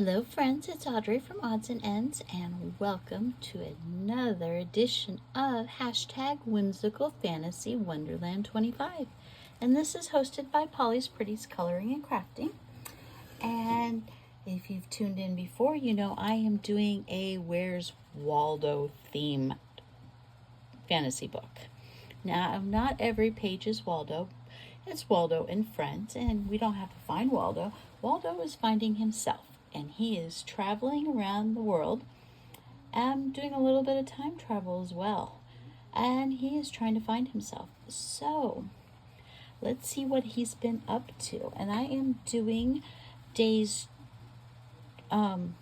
Hello friends, it's Audrey from Odds and Ends and welcome to another edition of hashtag Whimsical Fantasy Wonderland 25. And this is hosted by Polly's Pretty's Coloring and Crafting. And if you've tuned in before, you know I am doing a Where's Waldo theme fantasy book. Now, not every page is Waldo. It's Waldo and friends, and we don't have to find Waldo. Waldo is finding himself, and he is traveling around the world and doing a little bit of time travel as well. And he is trying to find himself. So, let's see what he's been up to. And I am doing days 20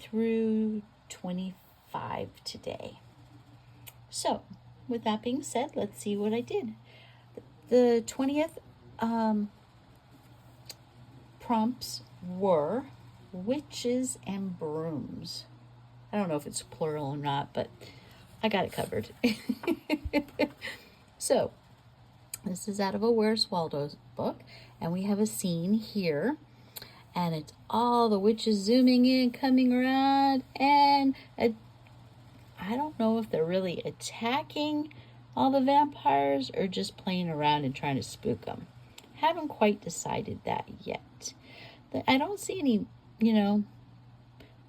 through 25 today. So, with that being said, let's see what I did. The 20th prompts were witches and brooms. I don't know if it's plural or not, but I got it covered. So, this is out of a Where's Waldo's book, and we have a scene here, and it's all the witches zooming in, coming around, and I don't know if they're really attacking all the vampires or just playing around and trying to spook them. Haven't quite decided that yet. I don't see any,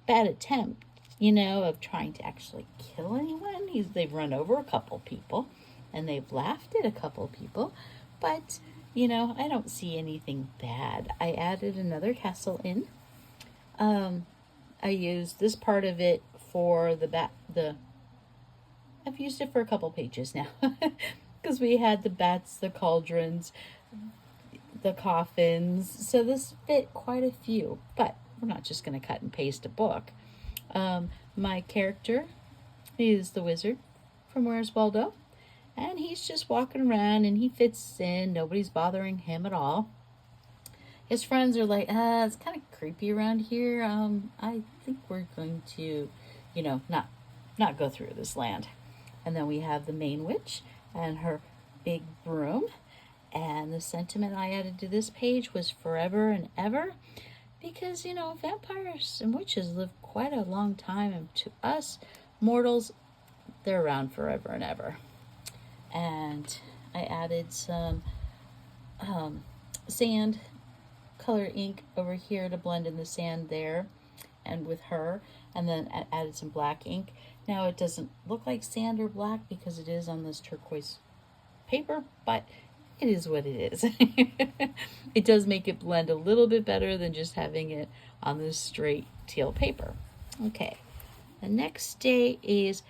bad attempt, of trying to actually kill anyone. They've run over a couple people and they've laughed at a couple people, but, I don't see anything bad. I added another castle in. I used this part of it for I've used it for a couple pages now because we had the bats, the cauldrons, the coffins, so this fit quite a few, but we're not just going to cut and paste a book. My character is the wizard from Where's Waldo, and he's just walking around and he fits in. Nobody's bothering him at all. His friends are like, it's kind of creepy around here. I think we're going to, not go through this land. And then we have the main witch and her big broom. And the sentiment I added to this page was forever and ever. Because, vampires and witches live quite a long time. And to us, mortals, they're around forever and ever. And I added some sand color ink over here to blend in the sand there and with her. And then I added some black ink. Now it doesn't look like sand or black because it is on this turquoise paper, but it is what it is. It does make it blend a little bit better than just having it on this straight teal paper. Okay, the next day is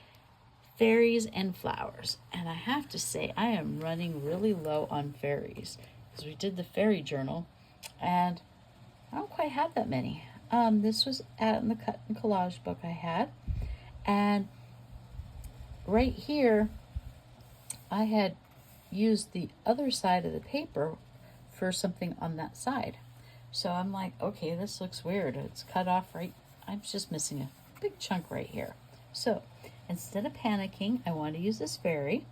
fairies and flowers. And I have to say, I am running really low on fairies because we did the fairy journal and I don't quite have that many. This was out in the cut and collage book I had. And right here, I had used the other side of the paper for something on that side. So I'm like, okay, this looks weird. It's cut off right. I'm just missing a big chunk right here. So instead of panicking, I want to use this fairy.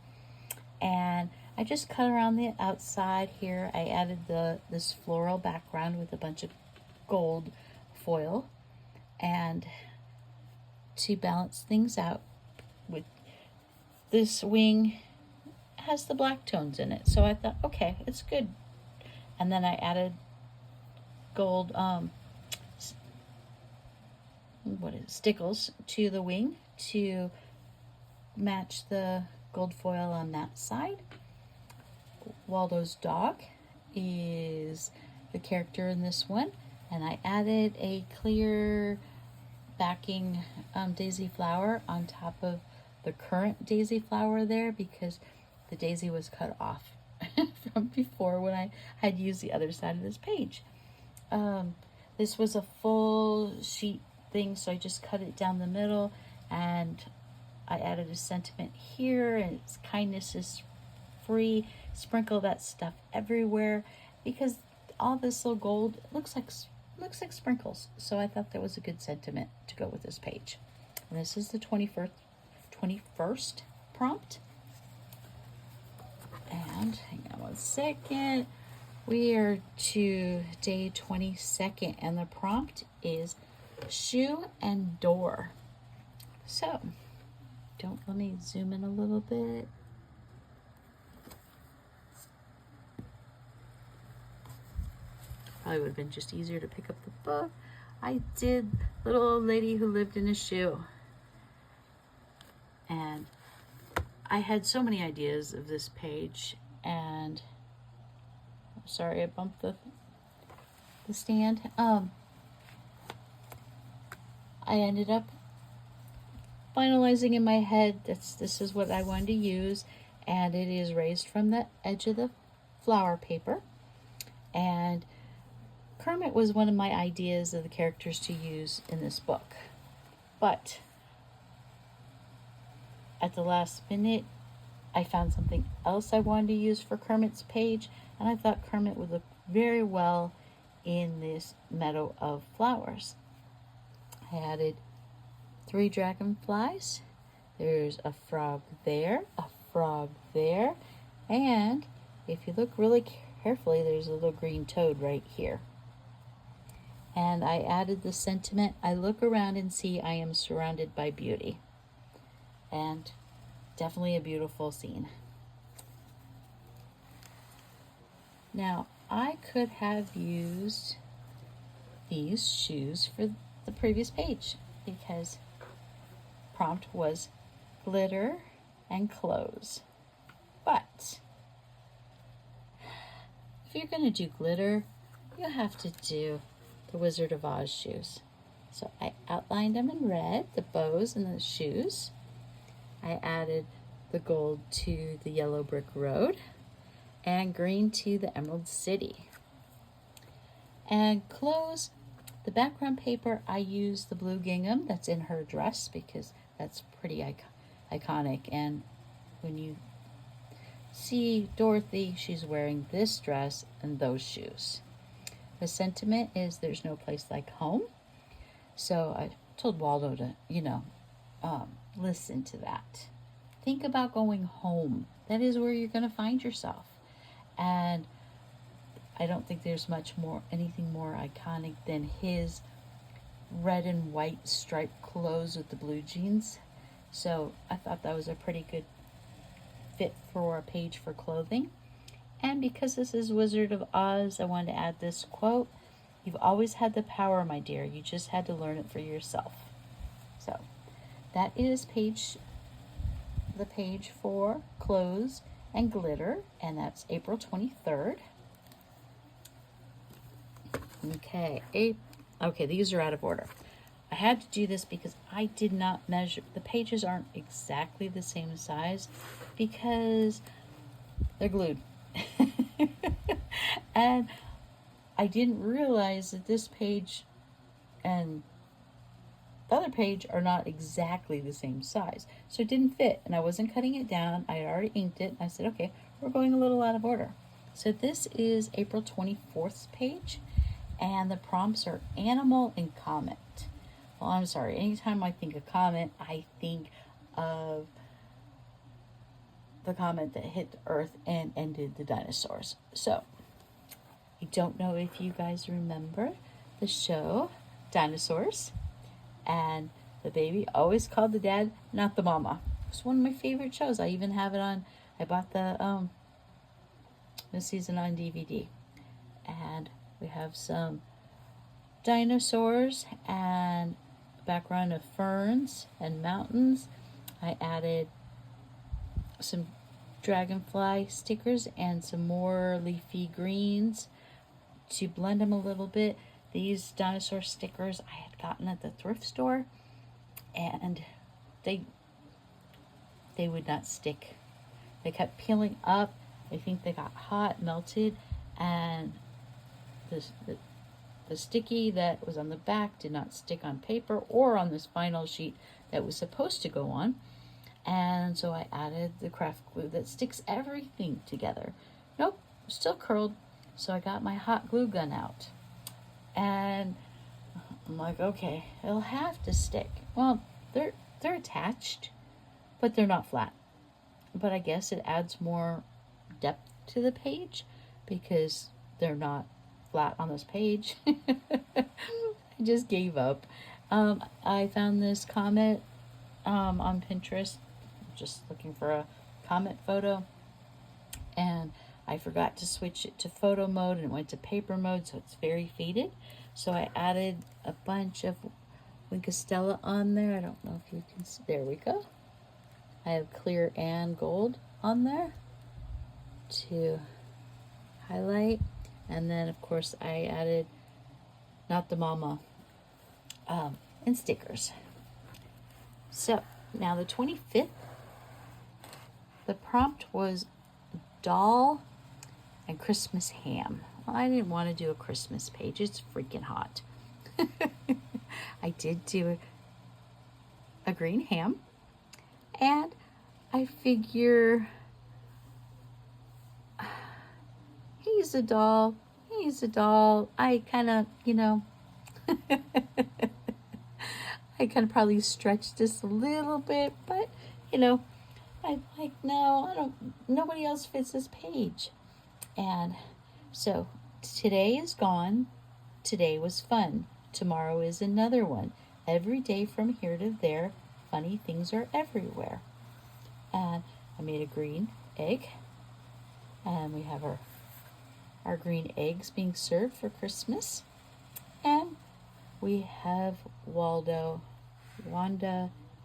And I just cut around the outside here. I added this floral background with a bunch of gold foil. And to balance things out, with this wing has the black tones in it, so I thought, okay, it's good. And then I added gold stickles to the wing to match the gold foil on that side. Waldo's dog is the character in this one, and I added a clear backing daisy flower on top of the current daisy flower there because the daisy was cut off from before when I had used the other side of this page. This was a full sheet thing, so I just cut it down the middle and I added a sentiment here, and it's kindness is free. Sprinkle that stuff everywhere because all this little gold looks like sprinkles. So I thought that was a good sentiment to go with this page. And this is the 21st prompt. And hang on one second. We are to day 22nd, and the prompt is shoe and door. So, let me zoom in a little bit. Probably would have been just easier to pick up the book. I did Little Old Lady Who Lived in a Shoe. And I had so many ideas of this page, and I'm sorry I bumped the stand. I ended up finalizing in my head this is what I wanted to use, and it is raised from the edge of the flower paper. And Kermit was one of my ideas of the characters to use in this book, but at the last minute I found something else I wanted to use for Kermit's page, and I thought Kermit would look very well in this meadow of flowers. I added 3 dragonflies. There's a frog there, and if you look really carefully, there's a little green toad right here. And I added the sentiment, I look around and see I am surrounded by beauty. And definitely a beautiful scene. Now, I could have used these shoes for the previous page, because prompt was glitter and clothes. But if you're going to do glitter, you have to do the Wizard of Oz shoes. So I outlined them in red, the bows and the shoes. I added the gold to the yellow brick road and green to the Emerald City. And clothes, the background paper, I used the blue gingham that's in her dress because that's pretty iconic. And when you see Dorothy, she's wearing this dress and those shoes. The sentiment is there's no place like home. So I told Waldo to, listen to that. Think about going home. That is where you're going to find yourself. And I don't think there's anything more iconic than his red and white striped clothes with the blue jeans. So I thought that was a pretty good fit for a page for clothing. And because this is Wizard of Oz, I wanted to add this quote. You've always had the power, my dear. You just had to learn it for yourself. So that is the page for clothes and glitter, and that's April 23rd. Okay, these are out of order. I had to do this because I did not measure. The pages aren't exactly the same size because they're glued. And I didn't realize that this page and the other page are not exactly the same size. So it didn't fit, and I wasn't cutting it down. I had already inked it. I said, okay, we're going a little out of order. So this is April 24th page, and the prompts are animal and comet. Well, I'm sorry, anytime I think of comet, I think of the comet that hit the Earth and ended the dinosaurs. So, I don't know if you guys remember the show Dinosaurs, and the baby always called the dad, not the mama. It's one of my favorite shows. I even have it on, I bought this season on DVD. And we have some dinosaurs and a background of ferns and mountains. I added some dragonfly stickers and some more leafy greens to blend them a little bit. These dinosaur stickers I had gotten at the thrift store, and they would not stick. They kept peeling up. I think they got hot, melted, and the sticky that was on the back did not stick on paper or on this final sheet that was supposed to go on. And so I added the craft glue that sticks everything together. Nope, still curled. So I got my hot glue gun out. And I'm like, okay, it'll have to stick. Well, they're attached, but they're not flat. But I guess it adds more depth to the page because they're not flat on this page. I just gave up. I found this comet on Pinterest, just looking for a comet photo, and I forgot to switch it to photo mode and it went to paper mode, so it's very faded. So I added a bunch of Winkostella on there. I don't know if you can see. There we go. I have clear and gold on there to highlight. And then, of course, I added Not the Mama and stickers. So, now the 25th, the prompt was doll and Christmas ham. Well, I didn't want to do a Christmas page. It's freaking hot. I did do a green ham, and I figure he's a doll. He's a doll. I kind of, I kind of probably stretched this a little bit, but, I'm like, no, nobody else fits this page. And so today is gone. Today was fun. Tomorrow is another one. Every day from here to there, funny things are everywhere. And I made a green egg. And we have our green eggs being served for Christmas. And we have Wanda,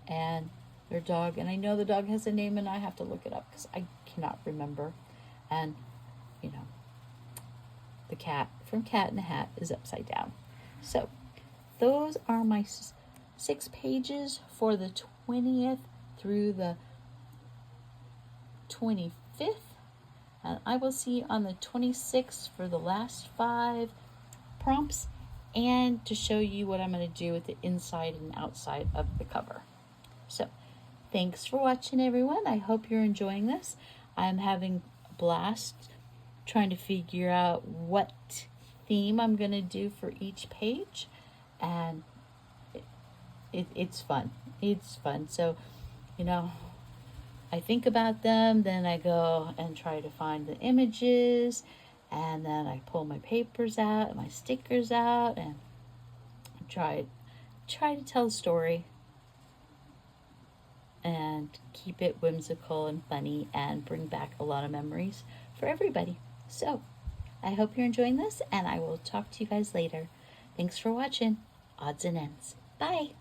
and their dog. And I know the dog has a name, and I have to look it up because I cannot remember. And, the cat from Cat in the Hat is upside down. So those are my 6 pages for the 20th through the 25th. And I will see you on the 26th for the last 5 prompts and to show you what I'm going to do with the inside and outside of the cover. So thanks for watching, everyone. I hope you're enjoying this. I'm having a blast trying to figure out what theme I'm going to do for each page, and it's fun. It's fun. So, I think about them, then I go and try to find the images, and then I pull my papers out, my stickers out, and try to tell a story and keep it whimsical and funny and bring back a lot of memories for everybody. So, I hope you're enjoying this, and I will talk to you guys later. Thanks for watching. Odds and ends. Bye.